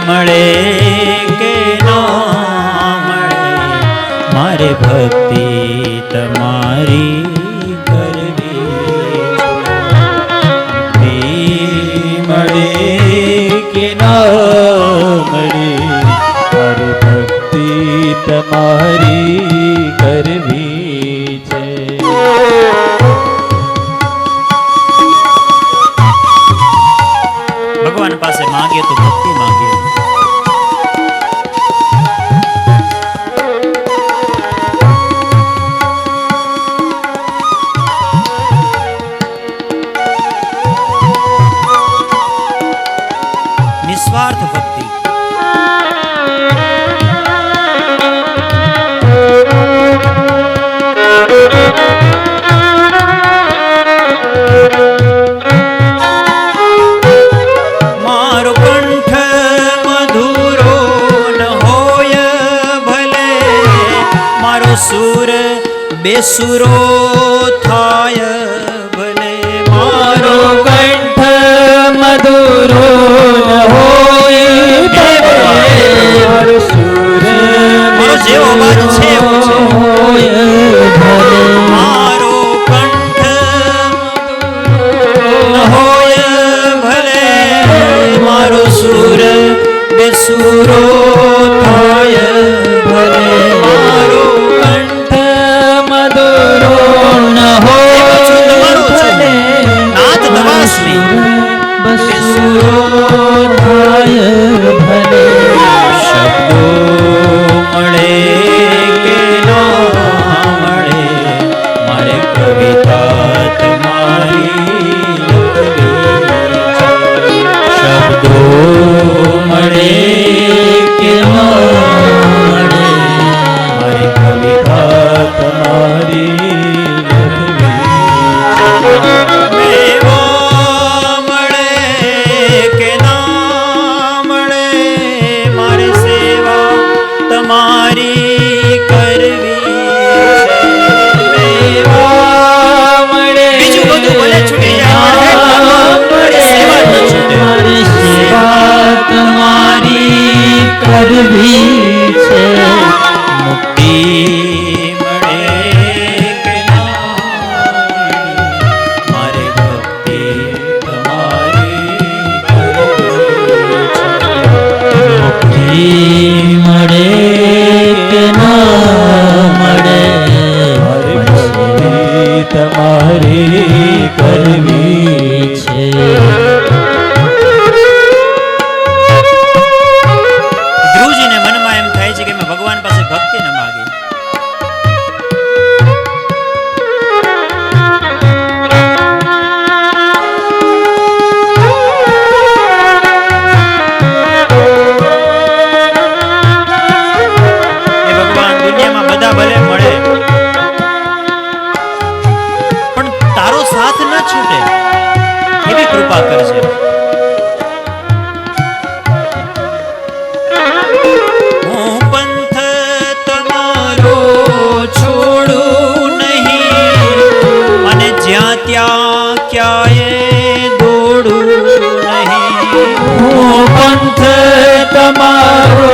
મળે કે ના મળે, મારે ભક્તિ તમારી કરવી. મળે કે ના મળે, મારે ભક્તિ તમારી કરવી છે. ભગવાન પાસે માંગે તો ભક્તિ માંગે. નિસ્વાર્થ ભક્તિ. મારો કંઠ મધુરો ન હોય ભલે, મારો સુર બેસુરો થાય ભલે. મારો કંઠ મધુરો ન હોય ભલે, મારો સુર મારો જેવો અવાજ છે એવો છે. હોય ભલે, મારો કંઠ ન હોય ભલે, મારો સુર બેસુરો થાય ભલે. મારો કંઠ મધુરો ન હોય ભલે, નાદ નવાસની બેસુરો થાય ભલે. શબ્દો મળે કે ના મળે, મારે કવિતા તમારી લખવી છે. શબ્દો મળે કે ના મળે, મારે કવિતા તમારી મેવા મળે કે ના મળે, મારે સેવા તમારી કરવી છે. મેવા મળે બીજું બધું ભલે છૂટી જાય, મારે સેવા ન છૂટે. મારી સેવા તમારી કરવી છે. મુક્તિ મળે કે ના મળે, મારે ભક્તિ તમારી કરવી છે. મુક્તિ મળે કે ના મળે, મારે ભક્તિ તમારી કરવી છે. ધ્રુવજીને મનમાં એમ થાય છે કે મેં ભગવાન પાસે ભક્તિ ન માગી. એ ભગવાન દુનિયામાં બધા ભલે મળે, પણ તારો સાથ ન છૂટે એવી કૃપા કરજે. હું પંથ તમારો છોડું નહીં, અને જ્યાં ત્યાં ક્યાંય દોડું નહીં. હું પંથ તમારો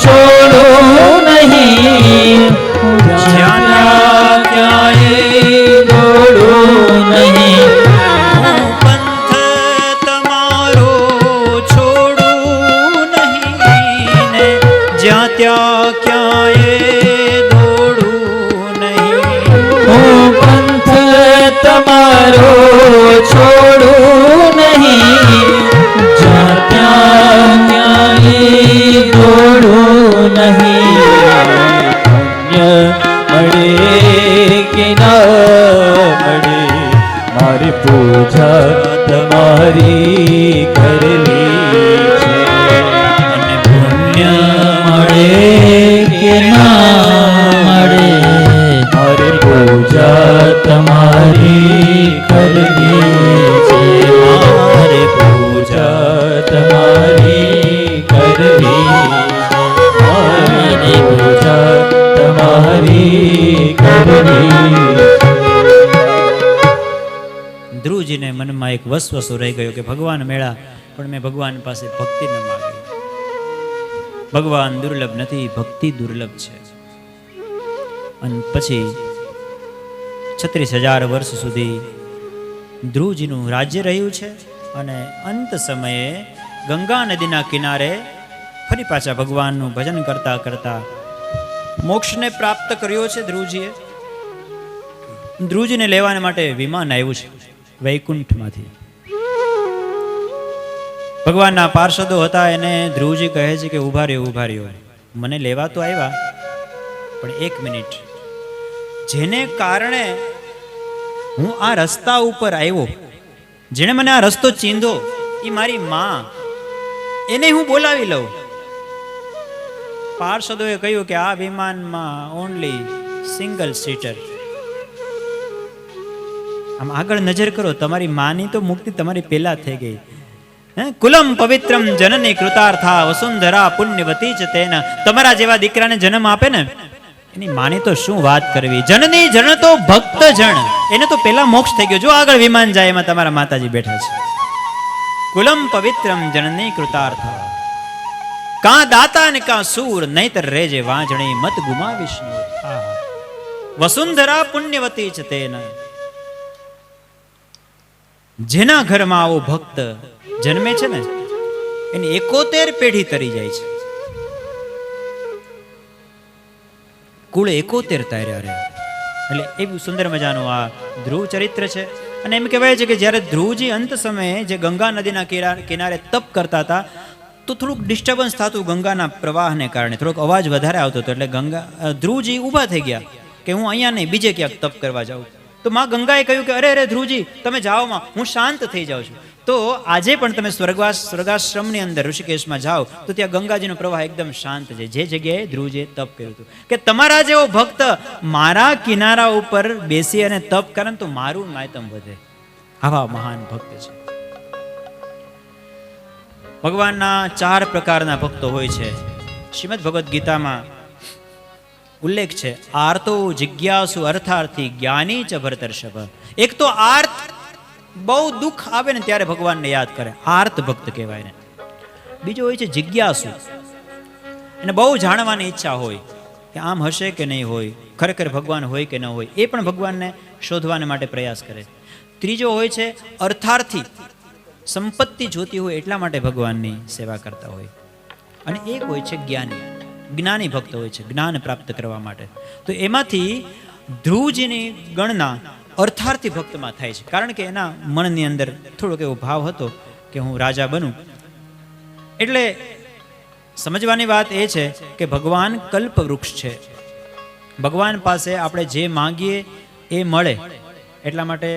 છોડું નહીં, જ્યાં ત્યાં ક્યાંય દોડું નહીં. હું પંથ તમારો છોડું નહીં, ને જ્યાં ત્યાં ક્યાંય દોડું નહીં. હું પંથ તમારો છોડું નહીં, જ્યાં ત્યાં ક્યાંય દોડું નહીં. પુણ્ય મળે કે ના મળે, મારી પૂજા તમારી કરવી છે. અને પુણ્ય મળે કે ના મળે, મારી પૂજા તમારી કરવી છે. મારે પૂજા તમારી કરવી છે. મારી પૂજા તમારી કરવી. ધ્રુવજીને મનમાં એક વસવસો રહી ગયો કે ભગવાન મેળા પણ મેં ભગવાન પાસે ભક્તિ ન માગી. ભગવાન દુર્લભ નથી, ભક્તિ દુર્લભ છે. અને પછી 36,000 વર્ષ સુધી ધ્રુવજીનું રાજ્ય રહ્યું છે. અને અંત સમયે ગંગા નદીના કિનારે ફરી પાછા ભગવાનનું ભજન કરતા કરતા મોક્ષને પ્રાપ્ત કર્યો છે ધ્રુવજીએ. ધ્રુવજીને લેવાને માટે વિમાન આવ્યું છે વૈકુંઠમાંથી. ભગવાનના પાર્ષદો હતા, એને ધ્રુવજી કહે છે કે ઊભા રહ્યો, મને લેવા તો આવ્યા, પણ 1 મિનિટ, જેને કારણે હું આ રસ્તા ઉપર આવ્યો, જેણે મને આ રસ્તો ચીંધો, એ મારી માં, એને હું બોલાવી લઉં. પાર્ષદોએ કહ્યું કે આ વિમાનમાં ઓનલી સિંગલ સીટર. આમ આગળ નજર કરો, તમારી માની તો મુક્તિ તમારી પહેલા થઈ ગઈ. કુલમ પવિત્રમ જનની કૃતાર્થા વસુંધરા પુણ્યવતી ચ તેન. તમારા જેવા દીકરાને જન્મ આપે ને એની માની તો શું વાત કરવી. જનની જન તો ભક્ત જણ, એને તો પહેલા મોક્ષ થઈ ગયો. જો આગળ વિમાન જાય એમાં તમારા માતાજી બેઠા છે. કુલમ પવિત્રમ જનની કૃતાર્થા કાં દાતા ને કાં સૂર, નહીતર રેજે વાંજણી મત ગુમાવીશ. વસુંધરા પુણ્યવતી ચ તેન. જેના ઘરમાં આવો ભક્ત જન્મે છે ને એની 71 પેઢી તરી જાય છે. કુળ 71 તાર્યા રહે. એટલે એવું સુંદર મજાનું આ ધ્રુવ ચરિત્ર છે. અને એમ કહેવાય છે કે જ્યારે ધ્રુવજી અંત સમયે જે ગંગા નદીના કિનારે તપ કરતા હતા તો થોડુંક ડિસ્ટર્બન્સ થતું ગંગાના પ્રવાહને કારણે, થોડોક અવાજ વધારે આવતો હતો. એટલે ધ્રુવજી ઊભા થઈ ગયા કે હું અહીંયા નહીં, બીજે ક્યાંક તપ કરવા જાઉં. તો માં ગંગાએ કહ્યું કે અરે ધ્રુવજી તમે જાઓ માં, હું શાંત થઈ જાઉં છું. તો આજે પણ તમે સ્વર્ગાશ્રમની અંદર ઋષિકેશમાં જાઓ તો ત્યાં ગંગાજીનો પ્રવાહ એકદમ શાંત છે. જે જગ્યાએ ધ્રુવજીએ તપ કર્યું હતું કે તમારા જેવો ભક્ત મારા કિનારા ઉપર બેસી અને તપ કરે તો મારું માયતમ વધે. આવા મહાન ભક્ત છે. ભગવાનના 4 પ્રકારના ભક્તો હોય છે. શ્રીમદ ભગવદ્ ગીતામાં ઉલ્લેખ છે, આર્તો જિજ્ઞાસુ અર્થાર્થી જ્ઞાની ચ ભરતર્ષભ. એક તો આર્ત, બહુ દુઃખ આવે ને ત્યારે ભગવાનને યાદ કરે, આર્ત ભક્ત કહેવાય ને. બીજો હોય છે જિજ્ઞાસુ, એને બહુ જાણવાની ઈચ્છા હોય કે આમ હશે કે નહીં હોય, ખરેખર ભગવાન હોય કે ન હોય, એ પણ ભગવાનને શોધવાને માટે પ્રયાસ કરે. ત્રીજો હોય છે અર્થાર્થી, સંપત્તિ જોતી હોય એટલા માટે ભગવાનની સેવા કરતા હોય. અને એક હોય છે જ્ઞાની, જ્ઞાની ભક્ત હોય છે જ્ઞાન પ્રાપ્ત કરવા માટે. તો એમાંથી ધ્રુવજીની ગણના અર્થાર્થી ભક્તમાં થાય છે, કારણ કે એના મનની અંદર થોડોક એવો ભાવ હતો કે હું રાજા બનું. એટલે સમજવાની વાત એ છે કે ભગવાન કલ્પવૃક્ષ છે. ભગવાન પાસે આપણે જે માંગીએ એ મળે. એટલા માટે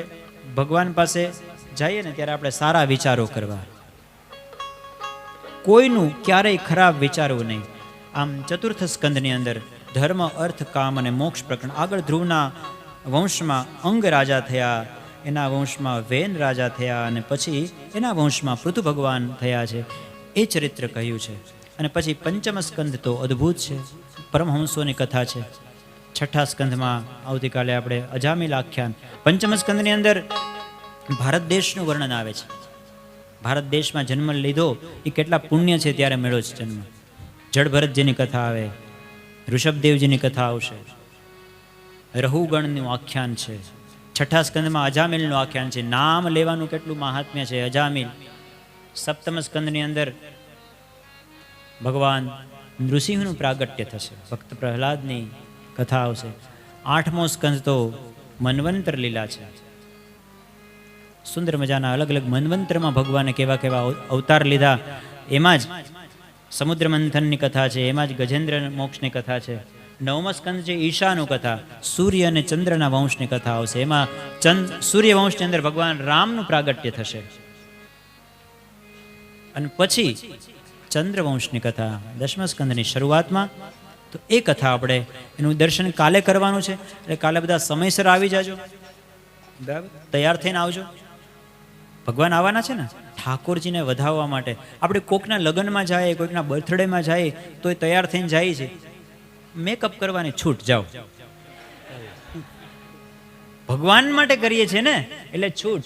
ભગવાન પાસે જઈએ ને ત્યારે આપણે સારા વિચારો કરવા, કોઈનું ક્યારેય ખરાબ વિચારવું નહીં. આમ ચતુર્થ સ્કંદની અંદર ધર્મ, અર્થ, કામ અને મોક્ષ પ્રકરણ. આગળ ધ્રુવના વંશમાં અંગ રાજા થયા, એના વંશમાં વેન રાજા થયા, અને પછી એના વંશમાં પૃથુ ભગવાન થયા છે. એ ચરિત્ર કહ્યું છે. અને પછી પંચમ સ્કંદ તો અદ્ભુત છે, પરમહંસોની કથા છે. છઠ્ઠા સ્કંદમાં આવતીકાલે આપણે અજામિલ આખ્યાન. પંચમ સ્કંદની અંદર ભારત દેશનું વર્ણન આવે છે. ભારત દેશમાં જન્મ લીધો એ કેટલા પુણ્ય છે ત્યારે મળ્યો છે જન્મ. જડભરતજીની કથા આવે, ઋષભદેવજીની કથા આવશે, રહુગણનું આખ્યાન છે. છઠ્ઠા સ્કંદમાં અજામિલનું આખ્યાન છે. નામ લેવાનું કેટલું મહાત્મ્ય છે અજામિલ. સપ્તમ સ્કંદની અંદર ભગવાન નૃસિંહનું પ્રાગટ્ય થશે, ભક્ત પ્રહલાદની કથા આવશે. આઠમો સ્કંદ તો મન્વંતર લીલા છે. સુંદર મજાના અલગ અલગ મન્વંતરમાં ભગવાને કેવા કેવા અવતાર લીધા, એમાં જ સમુદ્ર મંથનની કથા છે, એમાં જ ગજેન્દ્ર મોક્ષની કથા છે. નવમો સ્કંદ છે ઈશાનું કથા, સૂર્ય અને ચંદ્રના વંશની કથા આવશે. એમાં સૂર્ય વંશની અંદર ભગવાન રામનું પ્રાગટ્ય થશે. અને પછી ચંદ્રવંશની કથા દસમ સ્કંદની શરૂઆતમાં. તો એ કથા આપણે એનું દર્શન કાલે કરવાનું છે. એટલે કાલે બધા સમયસર આવી જાજો, બરાબર, તૈયાર થઈને આવજો. ભગવાન આવવાના છે ને ઠાકોરજીને વધાવવા માટે. આપણે કોઈકના લગ્નમાં જાય, કોઈકના બર્થડેમાં જાય તો એ તૈયાર થઈને જાય છે, મેકઅપ કરવાની છૂટ, જાઓ. ભગવાન માટે કરીએ છીએ ને એટલે છૂટ.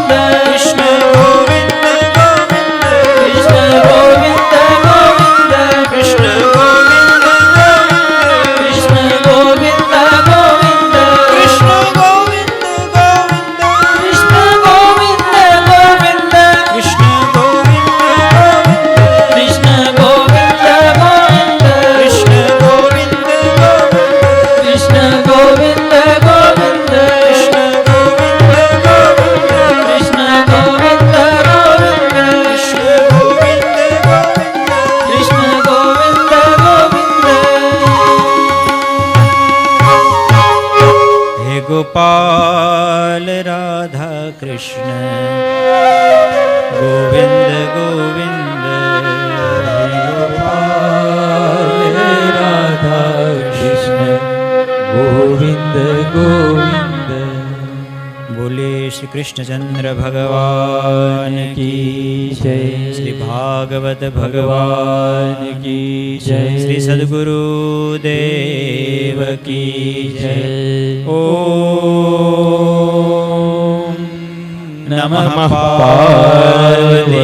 કૃષ્ણ ગોવિંદ ગોવિંદ ગોપાલ રાધા કૃષ્ણ ગોવિંદ ગોવિંદ બોલે શ્રી કૃષ્ણચંદ્ર ભગવાન કી જય શ્રી ભાગવત ભગવાન કી જય શ્રી સદગુરુ દેવ કી જય ઓમ નમઃ પાર્વતીપતયે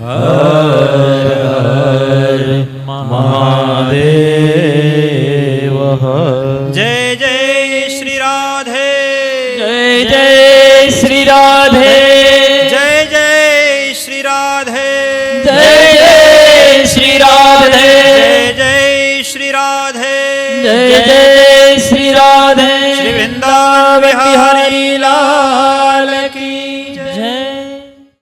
હર હર મહાદેવ જય જય શ્રી રાધે જય જય શ્રી રાધે જય જય શ્રી રાધે જય જય શ્રી રાધે જય જય શ્રી રાધે જય જય શ્રી રાધે શ્રી વૃંદાવન બિહારી લાલ